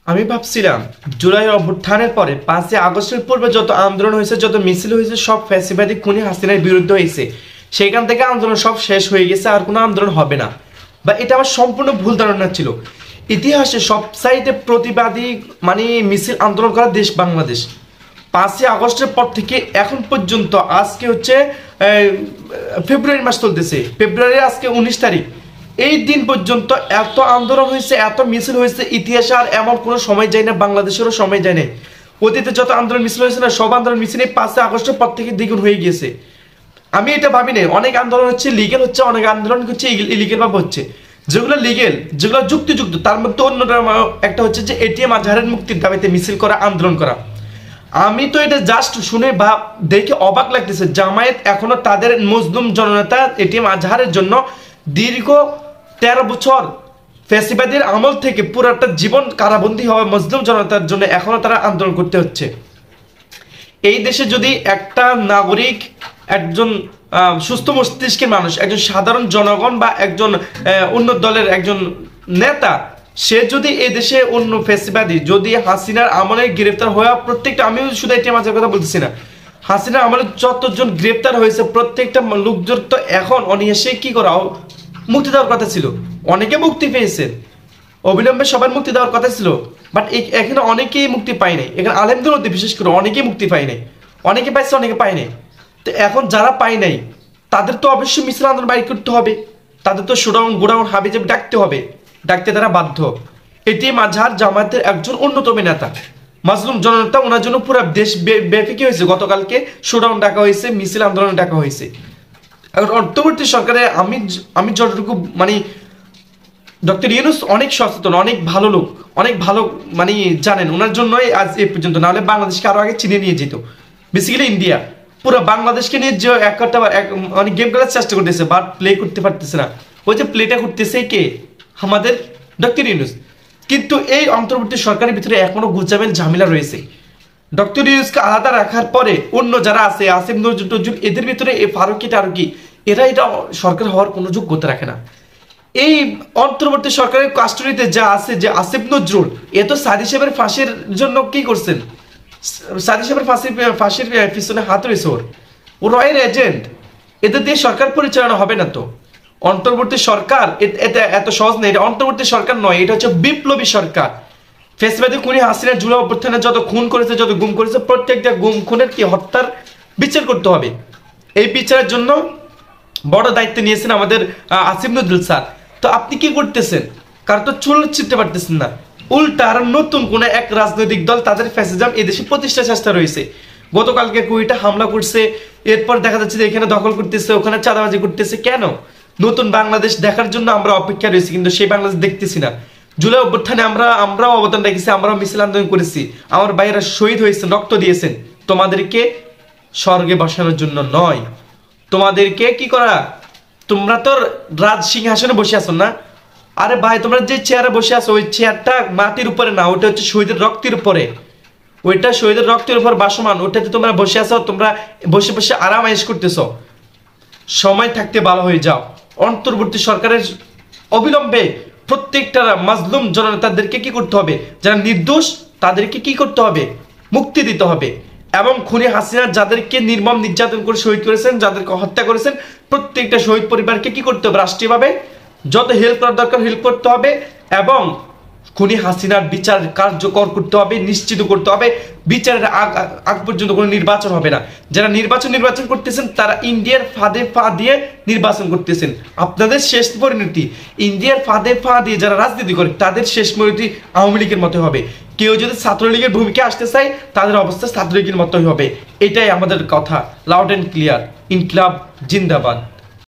আমি ভাবছিলাম জুলাই অভ্যুত্থানের পরে 5ই আগস্টের পূর্বে যত আন্দোলন হয়েছে, যত মিছিল হয়েছে, সব ফ্যাসিবাদী খুনি হাসিনার বিরুদ্ধে হয়েছে। সেইখান থেকে আন্দোলন সব শেষ হয়ে গেছে, আর কোনো আন্দোলন হবে না। বা এটা আমার সম্পূর্ণ ভুল ধারণা ছিল। ইতিহাসে সব সাইডে প্রতিবাদী মিছিল আন্দোলন করা দেশ বাংলাদেশ। 5ই আগস্টের পর থেকে এখন পর্যন্ত আজকে হচ্ছে ফেব্রুয়ারি মাস চলতেছে, ফেব্রুয়ারি আজকে 19 তারিখ। এই দিন পর্যন্ত এত আন্দোলন হয়েছে, এত মিছিল হয়েছে, ইতিহাসে আর এমন কোনো সময় যায় না, বাংলাদেশেরও সময় যায় না। অতীতে যত আন্দোলন মিছিল হয়েছে না, সব আন্দোলন মিছিল 5ই আগস্টের পর থেকে দ্বিগুণ হয়ে গিয়েছে। আমি এটা ভাবি নাই অনেক আন্দোলন হচ্ছে লিগেল হচ্ছে, অনেক আন্দোলন হচ্ছে ইলিগেল ভাবে হচ্ছে। যেগুলো লিগেল, যেগুলো যুক্তিযুক্ত, তার মধ্যে অন্যটা একটা হচ্ছে যে এটিএম আজহারের মুক্তির দাবিতে মিছিল করা, আন্দোলন করা। আমি তো এটা জাস্ট শুনে দেখে অবাক লাগতেছে, জামায়াত এখনো তাদের মজলুম জননেতা এটিএম আজহারের জন্য দীর্ঘ 13 বছর ফ্যাসিবাদের আমল থেকে পুরোটা জীবন কারাবন্দী হওয়া মজলুম জনতার জন্য এখনো তারা আন্দোলন করতে হচ্ছে। এই দেশে যদি একটা নাগরিক, একজন সুস্থ মস্তিষ্কের মানুষ, একজন সাধারণ জনগণ বা একজন অন্য দলের একজন নেতা, সে যদি এই দেশে অন্য ফ্যাসিবাদী যদি হাসিনার আমলে গ্রেফতার হওয়া প্রত্যেকটা, আমি শুধু এটি মাঝে কথা বলতেছি না, হাসিনার আমলে যতজন গ্রেফতার হয়েছে প্রত্যেকটা লোকজন তো এখন অনিয়াসে কি করা মুক্তি দেওয়ার কথা ছিল। অনেকে মুক্তি পেয়েছে, অবিলম্বে সবার মুক্তি দেওয়ার কথা ছিল, বাট এখানে অনেকেই মুক্তি পায় নাই। এখানে আলেমদের মধ্যে বিশেষ করে অনেকেই মুক্তি পায় নাই, অনেকে পাইছে অনেকে পায় নাই। তো এখন যারা পায় নাই তাদের তো অবশ্যই মিছিল আন্দোলন বাইর করতে হবে, তাদের তো শোডাউন গোডাউন হাবিজাবি ডাকতে হবে, ডাকতে তারা বাধ্য। এটিএম আজহার জামায়াতের একজন অন্যতম নেতা, মাজলুম জননেতা, ওনার জন্য পুরো দেশ ব্যাপী কি হয়েছে, গতকালকে শোডাউন ডাকা হয়েছে, মিছিল আন্দোলন ডাকা হয়েছে। অন্তর্বর্তী সরকারে আমি যতটুকু ডক্টর ইউনূস অনেক সচেতন, অনেক ভালো লোক, অনেক ভালো জানেন, ওনার জন্যই আজ এ পর্যন্ত, নাহলে বাংলাদেশকে আরো আগে চিনে নিয়ে যেত। বেসিক্যালি ইন্ডিয়া পুরো বাংলাদেশকে নিয়ে যে একটা অনেক গেম খেলার চেষ্টা করতেছে, বাট প্লে করতে পারতেছে না। ওই যে প্লেটা করতেছে কে, আমাদের ডক্টর ইউনূস। কিন্তু এই অন্তর্বর্তী সরকারের ভিতরে এখনো গুজামেল ঝামেলা রয়েছে। ডক্টর ইউনূসকে আলাদা রাখার পরে অন্য যারা আছে, আসিফ নজরুল, এদের ভিতরে ফারুকি টারুকি, এটা সরকার হওয়ার কোনো যোগ্যতা রাখে না। এই অন্তর্বর্তী সরকারের কাস্টডিতে যা আছে, যে আসিফ নজরুল, এ তো সাদি সাহেবের ফাঁসির জন্য কি করছেন, সাদি সাহেবের ফাঁসির পিছনে হাত রয়েছে ওর রয়ের এজেন্ট। এদের দিয়ে সরকার পরিচালনা হবে না। তো অন্তর্বর্তী সরকার এটা এত সহজ নেই, এটা অন্তর্বর্তী সরকার নয়, এটা হচ্ছে বিপ্লবী সরকার। ফ্যাসিবাদী খুনি হাসিনা জুলাই অভ্যুত্থানে যত খুন করেছে, যত গুম করেছে, প্রত্যেকটা গুম খুনের কি হত্যার বিচার করতে হবে। এই বিচারের জন্য বড় দায়িত্ব নিয়েছেন আমাদের আসিফ নজরুল স্যার। তো আপনি কি করতেছেন, কারণ তো চুল ছিটতে পারতেছেন না, উল্টা আর নতুন কোন এক রাজনৈতিক দল তাদের ফ্যাসিজম এদেশে প্রতিষ্ঠার চেষ্টা রয়েছে। গতকালকে কুইটা হামলা করছে, এরপর দেখা যাচ্ছে যে এখানে দখল করতেছে, ওখানে চাঁদাবাজি করতেছে। কেন? নতুন বাংলাদেশ দেখার জন্য আমরা অপেক্ষা রয়েছি, কিন্তু সেই বাংলাদেশ দেখতেছি না। জুলাই অভ্যুত্থানে আমরাও অবদান রেখেছি, আমরাও মিছিল আন্দোলন করেছি, আমার ভাইয়েরা শহীদ হয়েছেন, রক্ত দিয়েছেন। তোমাদেরকে স্বর্গে বসানোর জন্য নয়, তোমাদেরকে কি করা, তোমরা তো রাজ সিংহাসনে বসে আছো না। আরে ভাই, তোমরা যে চেয়ারে বসে আছো, ওই চেয়ারটা মাটির উপরে না, ওটা হচ্ছে শহীদের রক্তের উপরে, ওইটা শহীদের রক্তের উপর বাসমান, ওটাতে তোমরা বসে আছো, তোমরা বসে বসে আরাম আয়েশ করতেছ। সময় থাকতে ভালো হয়ে যাও। অন্তর্বর্তী সরকারের অবিলম্বে প্রত্যেকটা মাজলুম জননেতাদেরকে কি করতে হবে, যারা নির্দোষ তাদেরকে কি করতে হবে, মুক্তি দিতে হবে। এবং খুনি হাসিনা যাদেরকে নির্মম নির্যাতন করে শহীদ করেছেন, যাদেরকে হত্যা করেছেন, প্রত্যেকটা শহীদ পরিবারকে কি করতে হবে, রাষ্ট্রীয়ভাবে যত হেল্প করার দরকার হেল্প করতে হবে। এবং খুনি হাসিনার বিচার কার্যকর করতে হবে, নিশ্চিত করতে হবে। বিচারের আগ পর্যন্ত কোনো নির্বাচন হবে না। যারা নির্বাচন করতেছেন তারা ইন্ডিয়ার ফাঁদে পা দিয়ে নির্বাচন করতেছেন। আপনাদের শেষ পরিণতি ইন্ডিয়ার ফাঁদে পা দিয়ে যারা রাজনীতি করে তাদের শেষ পরিণতি আওয়ামী লীগের মতো হবে। কেউ যদি ছাত্রলীগের ভূমিকা আসতে চায়, তাদের অবস্থা ছাত্রলীগের মতোই হবে। এটাই আমাদের কথা, লাউড অ্যান্ড ক্লিয়ার। ইনকিলাব জিন্দাবাদ।